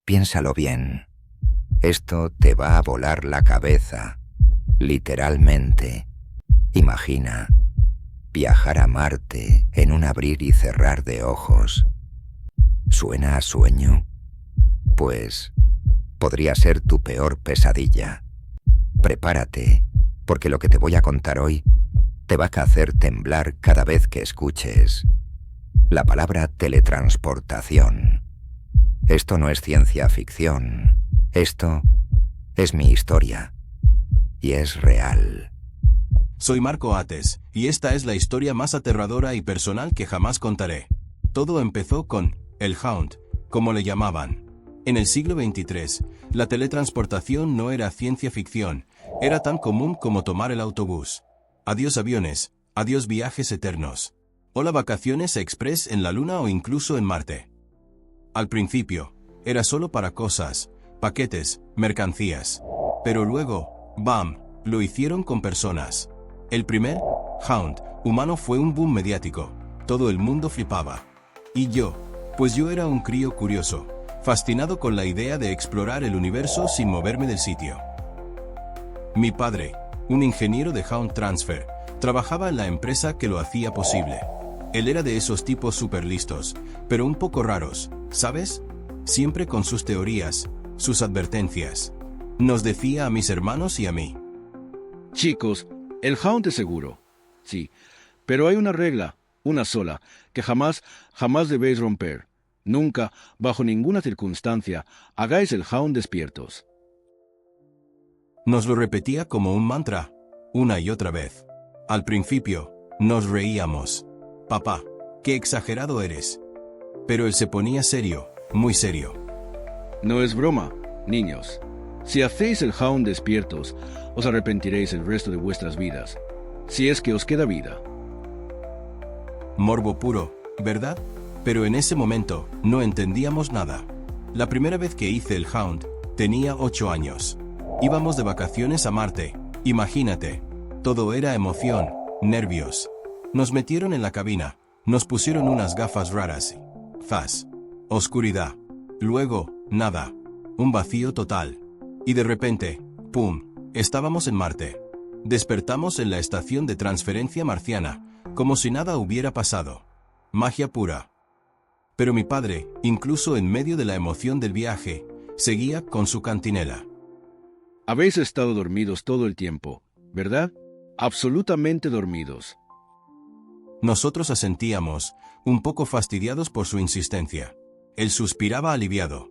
Piénsalo bien. Esto te va a volar la cabeza, literalmente. Imagina viajar a Marte en un abrir y cerrar de ojos. ¿Suena a sueño? Pues podría ser tu peor pesadilla. Prepárate, porque lo que te voy a contar hoy te va a hacer temblar cada vez que escuches la palabra teletransportación. Esto no es ciencia ficción. Esto es mi historia. Y es real. Soy Marco Ates, y esta es la historia más aterradora y personal que jamás contaré. Todo empezó con el Hound, como le llamaban. En el siglo XXIII, la teletransportación no era ciencia ficción, era tan común como tomar el autobús. Adiós aviones, adiós viajes eternos. Hola vacaciones express en la Luna o incluso en Marte. Al principio, era solo para cosas, paquetes, mercancías. Pero luego, ¡bam!, lo hicieron con personas. El primer Hound humano fue un boom mediático. Todo el mundo flipaba. Y yo, pues yo era un crío curioso, fascinado con la idea de explorar el universo sin moverme del sitio. Mi padre, un ingeniero de Hound Transfer, trabajaba en la empresa que lo hacía posible. Él era de esos tipos súper listos, pero un poco raros, ¿sabes? Siempre con sus teorías, sus advertencias. Nos decía a mis hermanos y a mí: chicos, el Hound es seguro. Sí, pero hay una regla, una sola, que jamás debéis romper. Nunca, bajo ninguna circunstancia, hagáis el Hound despiertos. Nos lo repetía como un mantra, una y otra vez. Al principio, nos reíamos. Papá, qué exagerado eres. Pero él se ponía serio, muy serio. No es broma, niños. Si hacéis el Hound despiertos, os arrepentiréis el resto de vuestras vidas, si es que os queda vida. Morbo puro, ¿verdad? Pero en ese momento, no entendíamos nada. La primera vez que hice el Hound, tenía 8 años. Íbamos de vacaciones a Marte, imagínate. Todo era emoción, nervios. Nos metieron en la cabina, nos pusieron unas gafas raras. Zas. Oscuridad. Luego, nada. Un vacío total. Y de repente, ¡pum!, estábamos en Marte. Despertamos en la estación de transferencia marciana, como si nada hubiera pasado. Magia pura. Pero mi padre, incluso en medio de la emoción del viaje, seguía con su cantinela. Habéis estado dormidos todo el tiempo, ¿verdad? Absolutamente dormidos. Nosotros asentíamos, un poco fastidiados por su insistencia. Él suspiraba aliviado.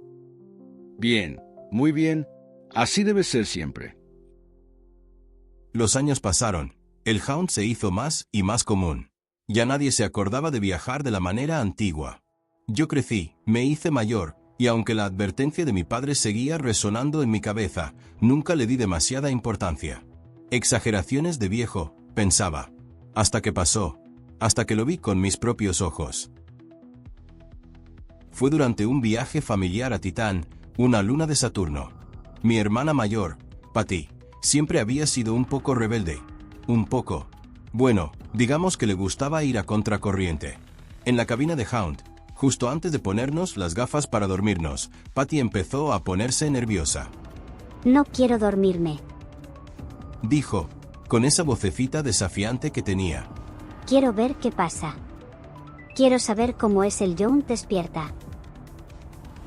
Bien, muy bien. Así debe ser siempre. Los años pasaron. El Hound se hizo más y más común. Ya nadie se acordaba de viajar de la manera antigua. Yo crecí, me hice mayor, y aunque la advertencia de mi padre seguía resonando en mi cabeza, nunca le di demasiada importancia. Exageraciones de viejo, pensaba. Hasta que pasó. Hasta que lo vi con mis propios ojos. Fue durante un viaje familiar a Titán, una luna de Saturno. Mi hermana mayor, Patty, siempre había sido un poco rebelde. Un poco. Bueno, digamos que le gustaba ir a contracorriente. En la cabina de Hound, justo antes de ponernos las gafas para dormirnos, Patty empezó a ponerse nerviosa. No quiero dormirme. Dijo, con esa vocecita desafiante que tenía. Quiero ver qué pasa. Quiero saber cómo es el Hound despierta.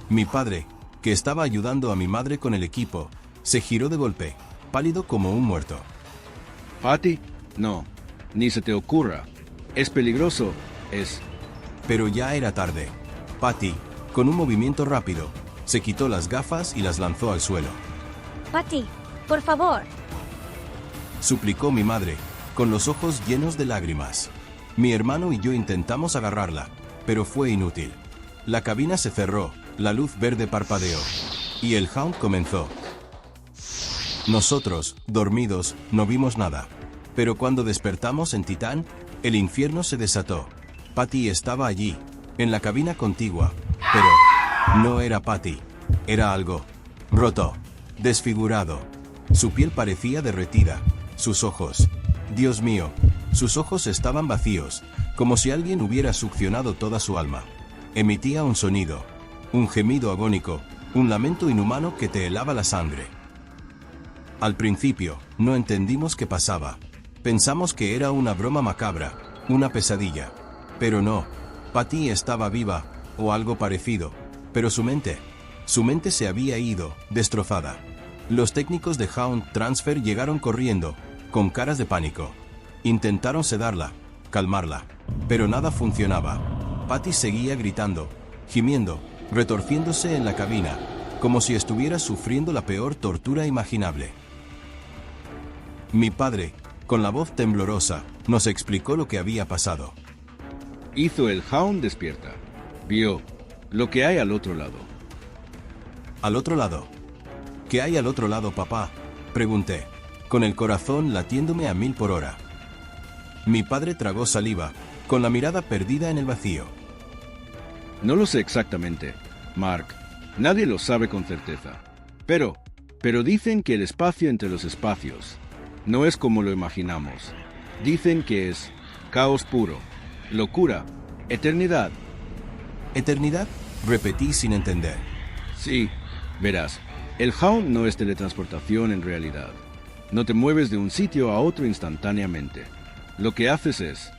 Mi padre, que estaba ayudando a mi madre con el equipo, se giró de golpe, pálido como un muerto. Patty, no, ni se te ocurra. Es peligroso, es... Pero ya era tarde. Patty, con un movimiento rápido, se quitó las gafas y las lanzó al suelo. Patty, por favor. Suplicó mi madre, con los ojos llenos de lágrimas. Mi hermano y yo intentamos agarrarla, pero fue inútil. La cabina se cerró, la luz verde parpadeó. Y el Hound comenzó. Nosotros, dormidos, no vimos nada. Pero cuando despertamos en Titán, el infierno se desató. Patty estaba allí, en la cabina contigua, pero no era Patty, era algo roto, desfigurado. Su piel parecía derretida, sus ojos, Dios mío, sus ojos estaban vacíos, como si alguien hubiera succionado toda su alma. Emitía un sonido, un gemido agónico, Un lamento inhumano que te helaba la sangre. Al principio, no entendimos qué pasaba. Pensamos que era una broma macabra, una pesadilla. Pero no, Patty estaba viva, o algo parecido. Pero su mente se había ido, destrozada. Los técnicos de Hound Transfer llegaron corriendo, con caras de pánico. Intentaron sedarla, calmarla, pero nada funcionaba. Patty seguía gritando, gimiendo, retorciéndose en la cabina, como si estuviera sufriendo la peor tortura imaginable. Mi padre, con la voz temblorosa, nos explicó lo que había pasado. Hizo el Hound despierta. Vio lo que hay al otro lado. ¿Al otro lado? ¿Qué hay al otro lado, papá?, pregunté, con el corazón latiéndome a 1000 por hora. Mi padre tragó saliva, con la mirada perdida en el vacío. No lo sé exactamente, Mark. Nadie lo sabe con certeza. Pero dicen que el espacio entre los espacios no es como lo imaginamos. Dicen que es caos puro, locura, eternidad. ¿Eternidad?, repetí sin entender. Sí, verás, el Hound no es teletransportación en realidad. No te mueves de un sitio a otro instantáneamente. Lo que haces es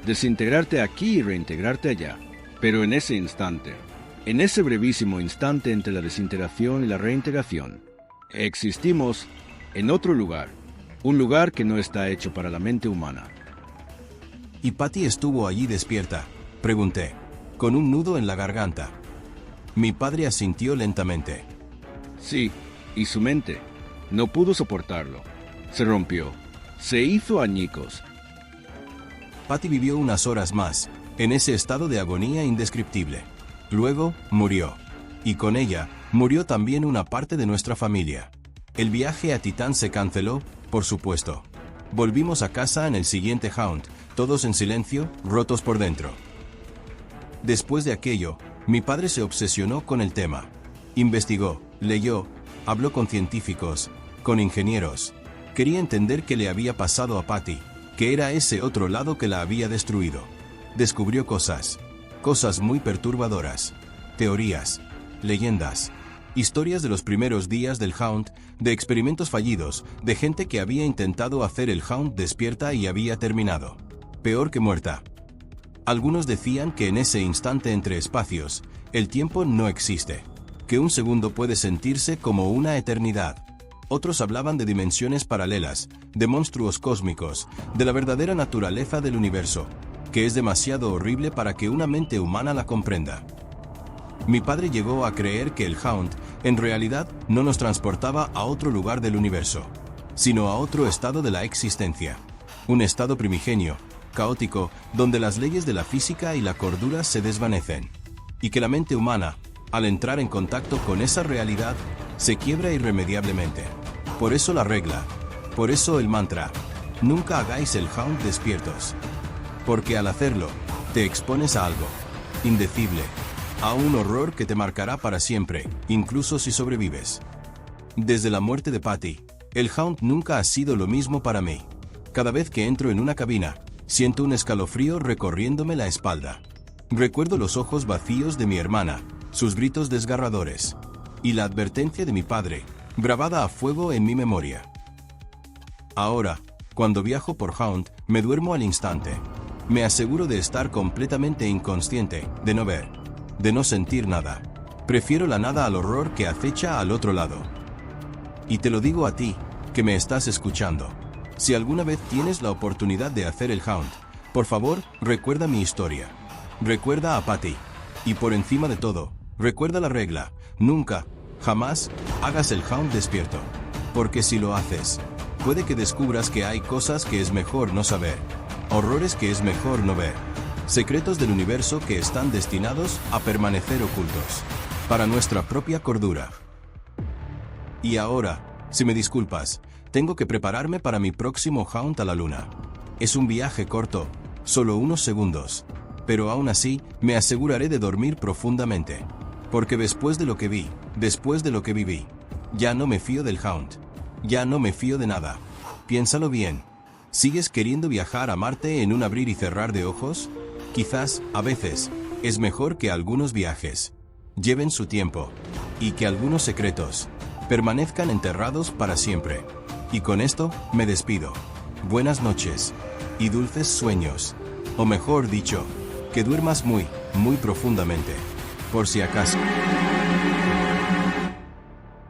desintegrarte aquí y reintegrarte allá. Pero en ese instante, en ese brevísimo instante entre la desintegración y la reintegración, existimos en otro lugar, un lugar que no está hecho para la mente humana. ¿Y Patty estuvo allí despierta?, pregunté, con un nudo en la garganta. Mi padre asintió lentamente. Sí, y su mente no pudo soportarlo. Se rompió, se hizo añicos. Patty vivió unas horas más, en ese estado de agonía indescriptible. Luego, murió. Y con ella, murió también una parte de nuestra familia. El viaje a Titán se canceló, por supuesto. Volvimos a casa en el siguiente Hound, todos en silencio, rotos por dentro. Después de aquello, mi padre se obsesionó con el tema. Investigó, leyó, habló con científicos, con ingenieros. Quería entender qué le había pasado a Patty, que era ese otro lado que la había destruido. Descubrió cosas muy perturbadoras, teorías, leyendas, historias de los primeros días del Hound, de experimentos fallidos, de gente que había intentado hacer el Hound despierta y había terminado peor que muerta. Algunos decían que en ese instante entre espacios, el tiempo no existe, que un segundo puede sentirse como una eternidad. Otros hablaban de dimensiones paralelas, de monstruos cósmicos, de la verdadera naturaleza del universo, que es demasiado horrible para que una mente humana la comprenda. Mi padre llegó a creer que el Hound, en realidad, no nos transportaba a otro lugar del universo, sino a otro estado de la existencia. Un estado primigenio, caótico, donde las leyes de la física y la cordura se desvanecen. Y que la mente humana, al entrar en contacto con esa realidad, se quiebra irremediablemente. Por eso la regla, por eso el mantra, nunca hagáis el Hound despiertos. Porque al hacerlo, te expones a algo indecible, a un horror que te marcará para siempre, incluso si sobrevives. Desde la muerte de Patty, el Hound nunca ha sido lo mismo para mí. Cada vez que entro en una cabina, siento un escalofrío recorriéndome la espalda. Recuerdo los ojos vacíos de mi hermana, sus gritos desgarradores, y la advertencia de mi padre, grabada a fuego en mi memoria. Ahora, cuando viajo por Hound, me duermo al instante. Me aseguro de estar completamente inconsciente, de no ver, de no sentir nada. Prefiero la nada al horror que acecha al otro lado. Y te lo digo a ti, que me estás escuchando. Si alguna vez tienes la oportunidad de hacer el Hound, por favor, recuerda mi historia. Recuerda a Patty. Y por encima de todo, recuerda la regla. Nunca, jamás, hagas el Hound despierto. Porque si lo haces, puede que descubras que hay cosas que es mejor no saber. Horrores que es mejor no ver. Secretos del universo que están destinados a permanecer ocultos. Para nuestra propia cordura. Y ahora, si me disculpas, tengo que prepararme para mi próximo Hound a la luna. Es un viaje corto, solo unos segundos. Pero aún así, me aseguraré de dormir profundamente. Porque después de lo que vi, después de lo que viví, ya no me fío del Hound. Ya no me fío de nada. Piénsalo bien. ¿Sigues queriendo viajar a Marte en un abrir y cerrar de ojos? Quizás, a veces, es mejor que algunos viajes lleven su tiempo, y que algunos secretos permanezcan enterrados para siempre. Y con esto me despido. Buenas noches y dulces sueños. O mejor dicho, que duermas muy, muy profundamente. Por si acaso.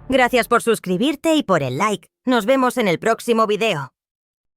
Gracias por suscribirte y por el like. Nos vemos en el próximo video.